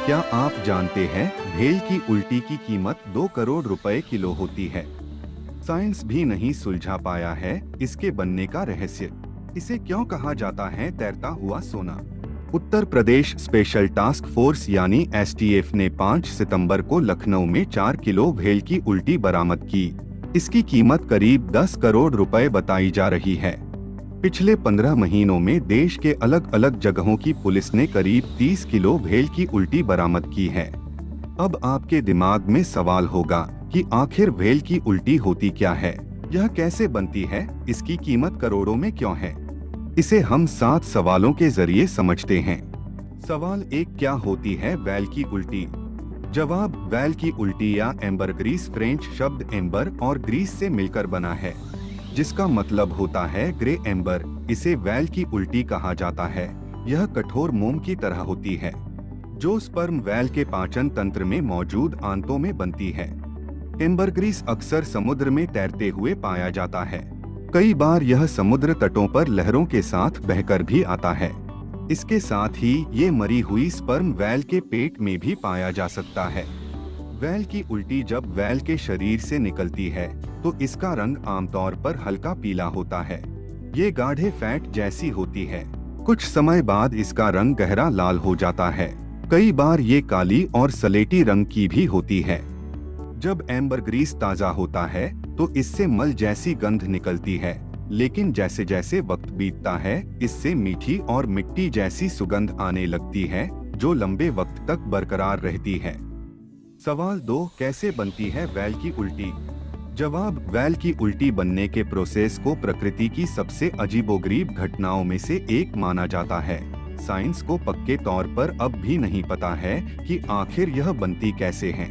क्या आप जानते हैं भेल की उल्टी की कीमत 2 करोड़ रुपए किलो होती है। साइंस भी नहीं सुलझा पाया है इसके बनने का रहस्य। इसे क्यों कहा जाता है तैरता हुआ सोना। Uttar Pradesh special task force यानी एसटीएफ ने 5 सितंबर को लखनऊ में 4 किलो भेल की उल्टी बरामद की। इसकी कीमत करीब 10 करोड़ रुपए बताई जा रही है। पिछले 15 महीनों में देश के अलग अलग जगहों की पुलिस ने करीब 30 किलो भेल की उल्टी बरामद की है। अब आपके दिमाग में सवाल होगा कि आखिर भेल की उल्टी होती क्या है, यह कैसे बनती है, इसकी कीमत करोड़ों में क्यों है। इसे हम 7 सवालों के जरिए समझते हैं। सवाल 1, क्या होती है भेल की उल्टी। जवाब, भेल की उल्टी या एम्बरग्रीस फ्रेंच शब्द एम्बर और ग्रीस से मिलकर बना है, जिसका मतलब होता है ग्रे एम्बर। इसे भेल की उल्टी कहा जाता है। यह कठोर मोम की तरह होती है, जो स्पर्म भेल के पाचन तंत्र में मौजूद आंतों में बनती है। एम्बरग्रीस अक्सर समुद्र में तैरते हुए पाया जाता है। कई बार यह समुद्र तटों पर लहरों के साथ बहकर भी आता है। इसके साथ ही ये मरी हुई स्पर्म भेल के पेट में भी पाया जा सकता है। भेल की उल्टी जब भेल के शरीर से निकलती है तो इसका रंग आमतौर पर हल्का पीला होता है। ये गाढ़े फैट जैसी होती है। कुछ समय बाद इसका रंग गहरा लाल हो जाता है। कई बार ये काली और सलेटी रंग की भी होती है। जब एम्बरग्रीस ताजा होता है तो इससे मल जैसी गंध निकलती है, लेकिन जैसे जैसे वक्त बीतता है इससे मीठी और मिट्टी जैसी सुगंध आने लगती है, जो लंबे वक्त तक बरकरार रहती है। सवाल 2, कैसे बनती है भेल की उल्टी। जवाब, भेल की उल्टी बनने के प्रोसेस को प्रकृति की सबसे अजीबोगरीब घटनाओं में से एक माना जाता है। साइंस को पक्के तौर पर अब भी नहीं पता है कि आखिर यह बनती कैसे है।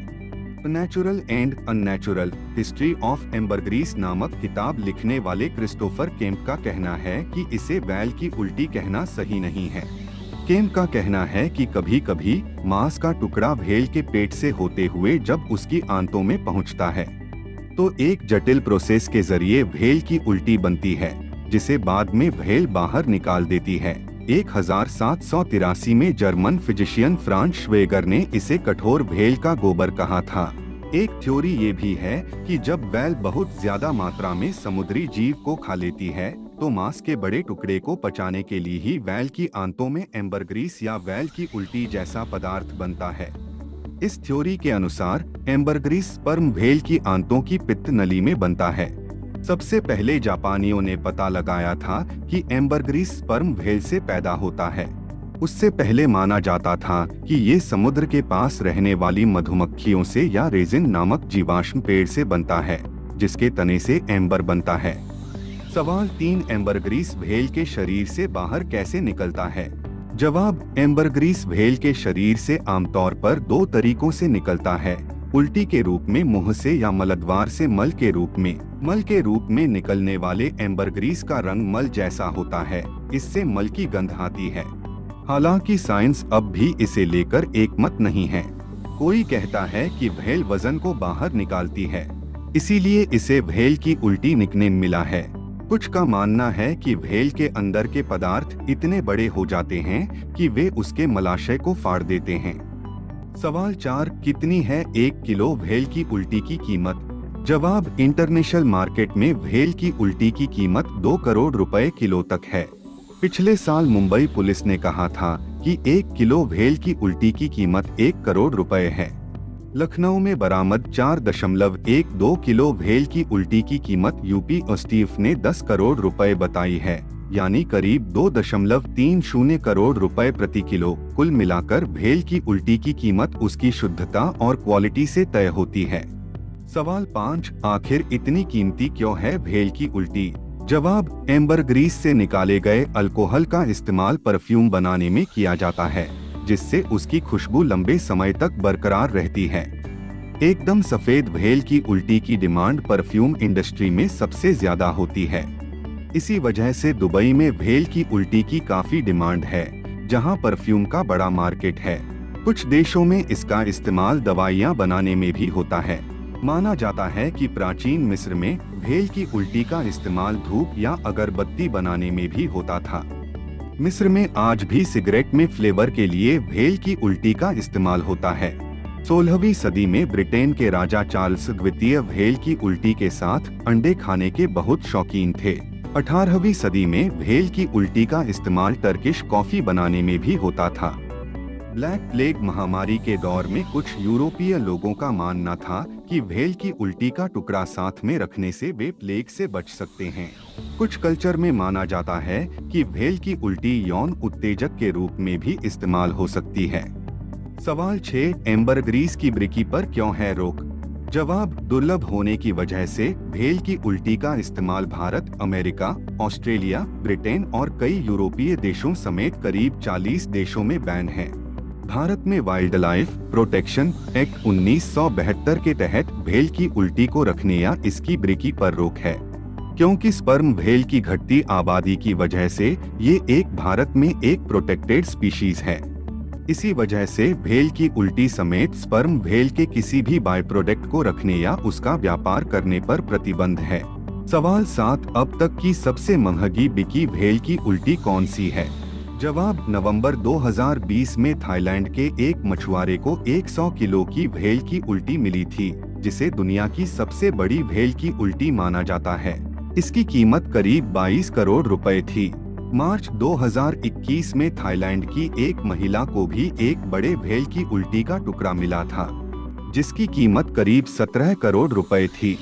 Natural and unnatural history of ambergris नामक किताब लिखने वाले क्रिस्टोफर केम्प का कहना है कि इसे भेल की उल्टी कहना सही नहीं है। केम्प का कहना है कि कभी कभी मांस का टुकड़ा भेल के पेट से होते हुए जब उसकी आंतों में पहुंचता है तो एक जटिल प्रोसेस के जरिए भेल की उल्टी बनती है, जिसे बाद में भेल बाहर निकाल देती है। 1783 में जर्मन फिजिशियन फ्रांज श्वेगर ने इसे कठोर भेल का गोबर कहा था। एक थ्योरी ये भी है कि जब भेल बहुत ज्यादा मात्रा में समुद्री जीव को खा लेती है तो मांस के बड़े टुकड़े को पचाने के लिए ही भेल की आंतों में एम्बरग्रीस या भेल की उल्टी जैसा पदार्थ बनता है। इस थ्योरी के अनुसार एम्बरग्रीस स्पर्म भेल की आंतों की पित्त नली में बनता है। सबसे पहले जापानियों ने पता लगाया था कि एम्बरग्रीस स्पर्म भेल से पैदा होता है। उससे पहले माना जाता था कि ये समुद्र के पास रहने वाली मधुमक्खियों से या रेजिन नामक जीवाश्म पेड़ से बनता है, जिसके तने से एम्बर बनता है। सवाल 3, एम्बरग्रीस भेल के शरीर से बाहर कैसे निकलता है। जवाब, एम्बरग्रीस भेल के शरीर से आमतौर पर 2 तरीकों से निकलता है, उल्टी के रूप में मुंह से या मलद्वार से मल के रूप में। मल के रूप में निकलने वाले एम्बरग्रीस का रंग मल जैसा होता है, इससे मल की गंध आती है। हालांकि साइंस अब भी इसे लेकर एकमत नहीं है। कोई कहता है कि भेल वजन को बाहर निकालती है, इसीलिए इसे भेल की उल्टी निकनेम मिला है। कुछ का मानना है कि भेल के अंदर के पदार्थ इतने बड़े हो जाते हैं कि वे उसके मलाशय को फाड़ देते हैं। सवाल 4, कितनी है 1 किलो भेल की उल्टी की कीमत। जवाब, इंटरनेशनल मार्केट में भेल की उल्टी की कीमत 2 करोड़ रुपए किलो तक है। पिछले साल मुंबई पुलिस ने कहा था कि 1 किलो भेल की उल्टी की कीमत 1 करोड़ रुपए है। लखनऊ में बरामद 4.12 किलो भेल की उल्टी की कीमत यूपी एसटीएफ ने 10 करोड़ रुपए बताई है, यानी करीब 2.30 करोड़ रुपए प्रति किलो। कुल मिलाकर भेल की उल्टी की कीमत उसकी शुद्धता और क्वालिटी से तय होती है। सवाल 5, आखिर इतनी कीमती क्यों है भेल की उल्टी। जवाब, एम्बरग्रीस से निकाले गए अल्कोहल का इस्तेमाल परफ्यूम बनाने में किया जाता है, जिससे उसकी खुशबू लंबे समय तक बरकरार रहती है। एकदम सफेद भेल की उल्टी की डिमांड परफ्यूम इंडस्ट्री में सबसे ज्यादा होती है। इसी वजह से दुबई में भेल की उल्टी की काफी डिमांड है, जहां परफ्यूम का बड़ा मार्केट है। कुछ देशों में इसका इस्तेमाल दवाइयां बनाने में भी होता है। माना जाता है कि प्राचीन मिस्र में भेल की उल्टी का इस्तेमाल धूप या अगरबत्ती बनाने में भी होता था। मिस्र में आज भी सिगरेट में फ्लेवर के लिए भेल की उल्टी का इस्तेमाल होता है। 16वीं सदी में ब्रिटेन के राजा चार्ल्स द्वितीय भेल की उल्टी के साथ अंडे खाने के बहुत शौकीन थे। 18वीं सदी में भेल की उल्टी का इस्तेमाल टर्किश कॉफी बनाने में भी होता था। ब्लैक प्लेग महामारी के दौर में कुछ यूरोपीय लोगों का मानना था कि भेल की उल्टी का टुकड़ा साथ में रखने से वे प्लेग से बच सकते हैं। कुछ कल्चर में माना जाता है कि भेल की उल्टी यौन उत्तेजक के रूप में भी इस्तेमाल हो सकती है। सवाल 6, एम्बरग्रीस की ब्रिकी पर क्यों है रोक? जवाब, दुर्लभ होने की वजह से भेल की उल्टी का इस्तेमाल भारत, अमेरिका, ऑस्ट्रेलिया, ब्रिटेन और कई यूरोपीय देशों समेत करीब 40 देशों में बैन है। भारत में वाइल्ड लाइफ प्रोटेक्शन एक्ट 1972 के तहत भेल की उल्टी को रखने या इसकी ब्रिकी पर रोक है, क्योंकि स्पर्म भेल की घटती आबादी की वजह से ये एक भारत में एक प्रोटेक्टेड स्पीशीज है। इसी वजह से भेल की उल्टी समेत स्पर्म भेल के किसी भी बाय प्रोडक्ट को रखने या उसका व्यापार करने पर प्रतिबंध है। सवाल 7, अब तक की सबसे महंगी बिकी भेल की उल्टी कौन सी है? जवाब, नवंबर 2020 में थाईलैंड के एक मछुआरे को 100 किलो की भेल की उल्टी मिली थी, जिसे दुनिया की सबसे बड़ी भेल की उल्टी माना जाता है। इसकी कीमत करीब 22 करोड़ रुपए थी। मार्च 2021 में थाईलैंड की एक महिला को भी एक बड़े भेल की उल्टी का टुकड़ा मिला था, जिसकी कीमत करीब 17 करोड़ रुपए थी।